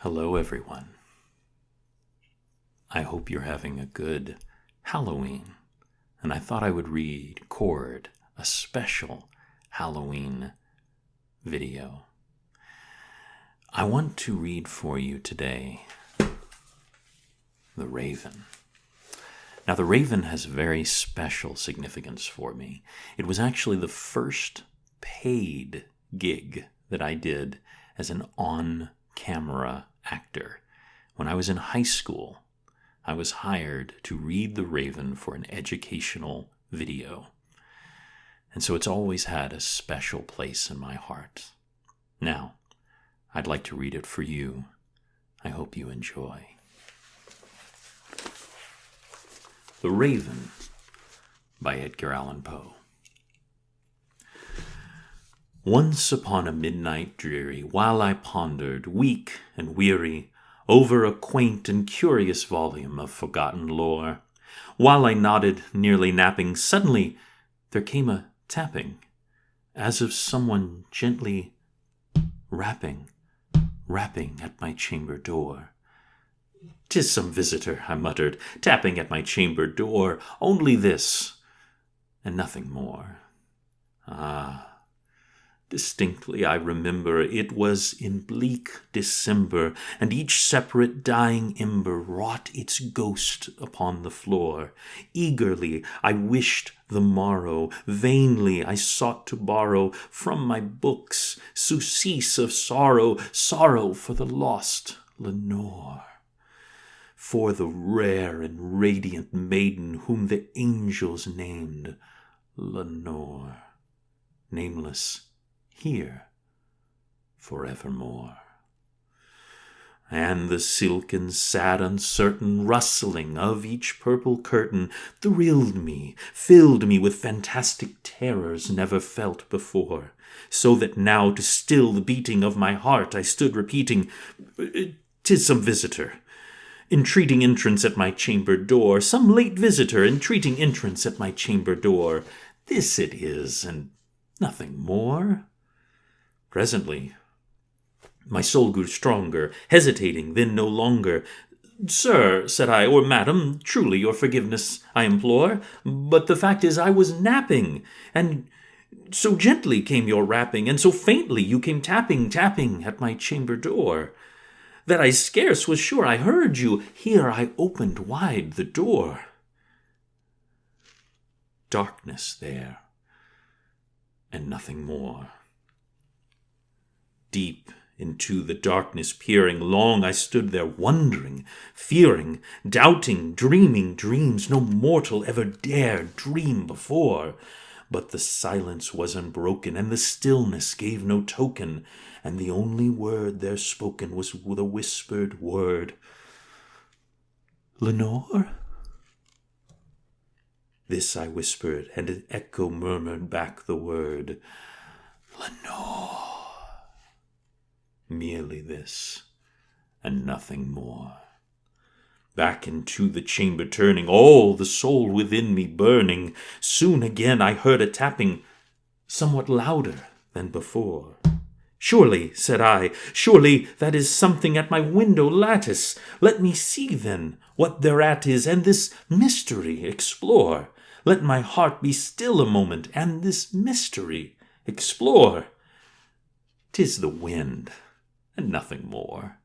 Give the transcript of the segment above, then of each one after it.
Hello, everyone. I hope you're having a good Halloween, and I thought I would record a special Halloween video. I want to read for you today The Raven. Now, The Raven has very special significance for me. It was actually the first paid gig that I did as an on-camera actor. When I was in high school, I was hired to read The Raven for an educational video. And so it's always had a special place in my heart. Now, I'd like to read it for you. I hope you enjoy. The Raven by Edgar Allen Poe. Once upon a midnight dreary, while I pondered, weak and weary, over a quaint and curious volume of forgotten lore, while I nodded, nearly napping, suddenly there came a tapping, as of someone gently rapping at my chamber door. "'Tis some visitor," I muttered, "tapping at my chamber door, only this, and nothing more." Distinctly I remember it was in bleak December, and each separate dying ember wrought its ghost upon the floor. Eagerly I wished the morrow, vainly I sought to borrow from my books surcease of sorrow, sorrow for the lost Lenore, for the rare and radiant maiden whom the angels named Lenore, nameless here forevermore. And the silken, sad, uncertain rustling of each purple curtain thrilled me, filled me with fantastic terrors never felt before, so that now to still the beating of my heart I stood repeating, "'Tis some visitor, entreating entrance at my chamber door, some late visitor, entreating entrance at my chamber door. This it is, and nothing more." Presently, my soul grew stronger, hesitating then no longer. "Sir," said I, "or madam, truly your forgiveness I implore, but the fact is I was napping, and so gently came your rapping, and so faintly you came tapping at my chamber door, that I scarce was sure I heard you. Here I opened wide the door. Darkness there, and nothing more. Deep into the darkness peering, long I stood there wondering, fearing, doubting, dreaming dreams no mortal ever dared dream before. But the silence was unbroken, and the stillness gave no token, and the only word there spoken was the whispered word, "Lenore?" This I whispered, and an echo murmured back the word, "Lenore." Merely this, and nothing more. Back into the chamber turning, all the soul within me burning, soon again I heard a tapping, somewhat louder than before. "Surely," said I, "surely that is something at my window lattice. Let me see then what thereat is, and this mystery explore. Let my heart be still a moment, and this mystery explore. 'Tis the wind, and nothing more."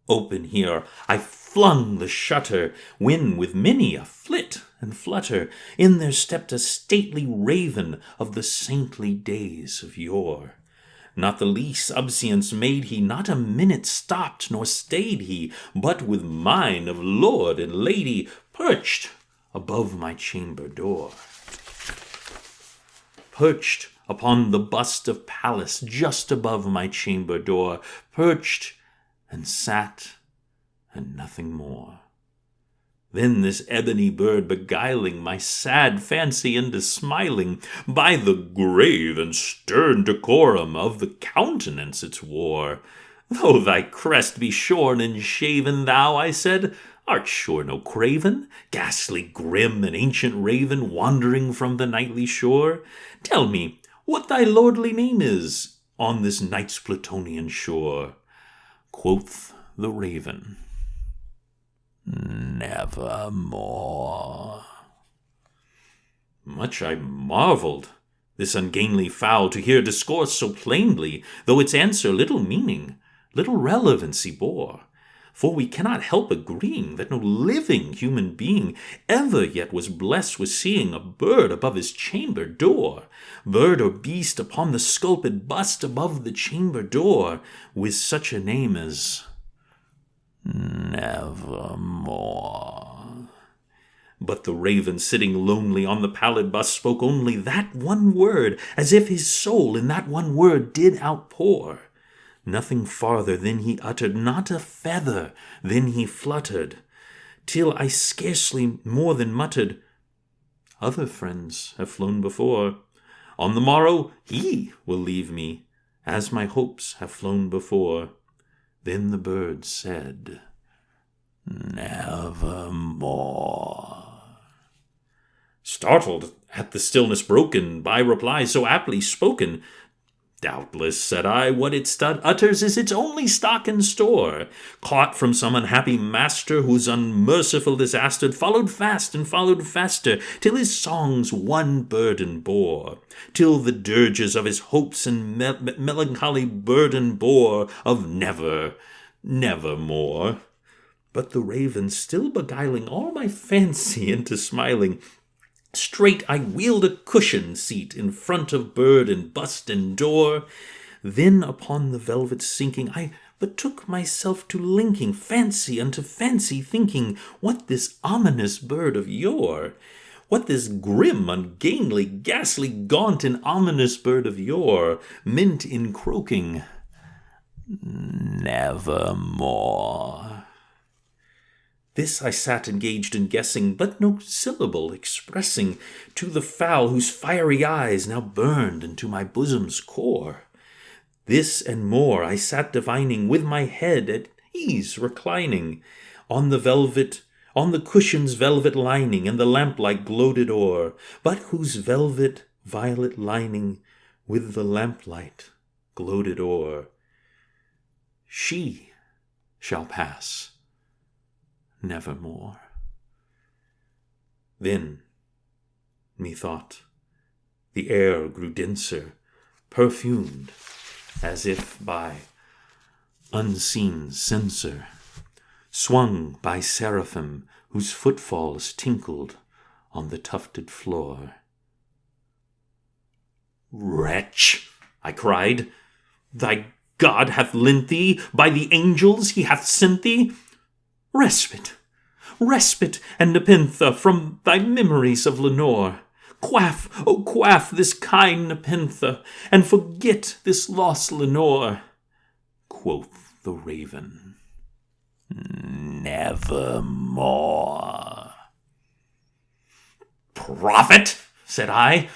Open here I flung the shutter, when with many a flit and flutter in there stepped a stately raven of the saintly days of yore. Not the least obeisance made he, not a minute stopped nor stayed he, but with mine of lord and lady perched above my chamber door. Perched upon the bust of Pallas just above my chamber door, perched and sat, and nothing more. Then this ebony bird beguiling my sad fancy into smiling, by the grave and stern decorum of the countenance it wore. "Though thy crest be shorn and shaven, thou," I said, "art sure no craven, ghastly, grim, and ancient raven, wandering from the nightly shore? Tell me what thy lordly name is on this night's Plutonian shore." Quoth the raven, "Nevermore." Much I marvelled this ungainly fowl to hear discourse so plainly, though its answer little meaning, little relevancy bore. For we cannot help agreeing that no living human being ever yet was blessed with seeing a bird above his chamber door, bird or beast upon the sculpted bust above the chamber door, with such a name as Nevermore. But the raven sitting lonely on the pallid bust spoke only that one word, as if his soul in that one word did outpour. Nothing farther than he uttered, not a feather then he fluttered, till I scarcely more than muttered, "Other friends have flown before. On the morrow he will leave me, as my hopes have flown before." Then the bird said, "Nevermore." Startled at the stillness broken by reply so aptly spoken, "Doubtless," said I, "what it utters is its only stock and store, caught from some unhappy master whose unmerciful disaster followed fast and followed faster, till his songs one burden bore, till the dirges of his hopes and melancholy burden bore of nevermore." But the raven, still beguiling all my fancy into smiling, straight I wheeled a cushioned seat in front of bird and bust and door. Then upon the velvet sinking, I betook myself to linking fancy unto fancy, thinking what this ominous bird of yore, what this grim, ungainly, ghastly, gaunt, and ominous bird of yore meant in croaking "Nevermore." This I sat engaged in guessing, but no syllable expressing to the fowl whose fiery eyes now burned into my bosom's core. This and more I sat divining, with my head at ease reclining on the cushion's velvet lining, and the lamplight gloated o'er, but whose velvet violet lining with the lamplight gloated o'er. She shall pass nevermore. Then, methought, the air grew denser, perfumed, as if by unseen censer, swung by seraphim whose footfalls tinkled on the tufted floor. "Wretch," I cried, "thy God hath lent thee, by the angels he hath sent thee, respite, and nepenthe from thy memories of Lenore. Quaff, oh quaff this kind nepenthe, and forget this lost Lenore." Quoth the raven, "Nevermore." "Prophet," said I,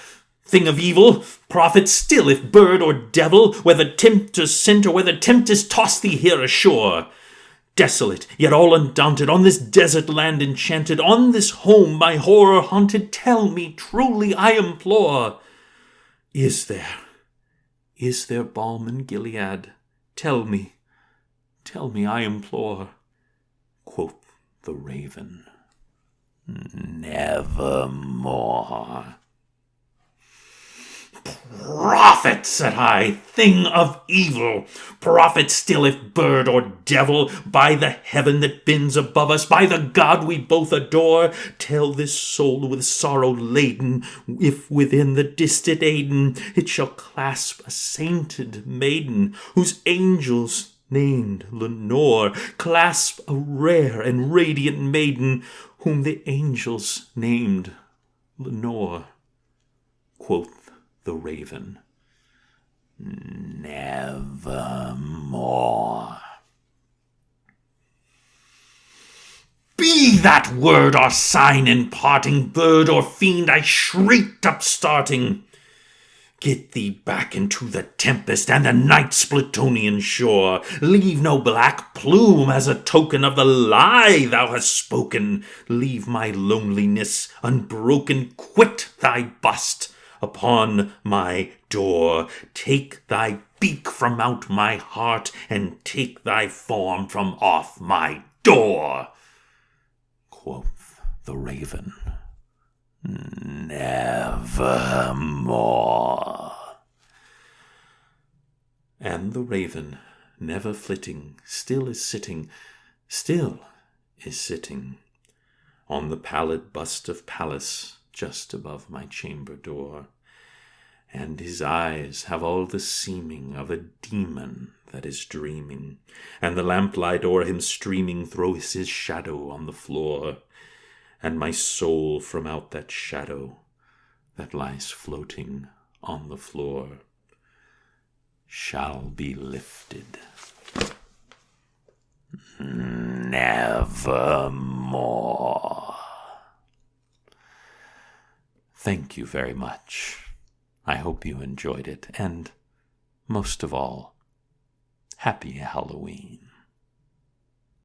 "thing of evil, prophet still, if bird or devil, whether tempter's sent or whether tempest tossed thee here ashore. Desolate, yet all undaunted, on this desert land enchanted, on this home by horror haunted, tell me truly, I implore, is there balm in Gilead? Tell me, I implore." Quoth the raven, "Nevermore." "Prophet," said I, "thing of evil, prophet still, if bird or devil, by the heaven that bends above us, by the God we both adore, tell this soul with sorrow laden, if within the distant Aden it shall clasp a sainted maiden, whose angels named Lenore, clasp a rare and radiant maiden, whom the angels named Lenore." Quoth the raven, "Nevermore." "Be that word or sign in parting, bird or fiend," I shrieked upstarting, "get thee back into the tempest and the night's Plutonian shore. Leave no black plume as a token of the lie thou hast spoken. Leave my loneliness unbroken. Quit thy bust upon my door. Take thy speak from out my heart, and take thy form from off my door. Quoth the raven, nevermore. And the raven, never flitting, still is sitting on the pallid bust of Pallas just above my chamber door, and his eyes have all the seeming of a demon that is dreaming, and the lamplight o'er him streaming throws his shadow on the floor, and my soul from out that shadow that lies floating on the floor shall be lifted nevermore. Thank you very much. I hope you enjoyed it, and most of all, happy Halloween.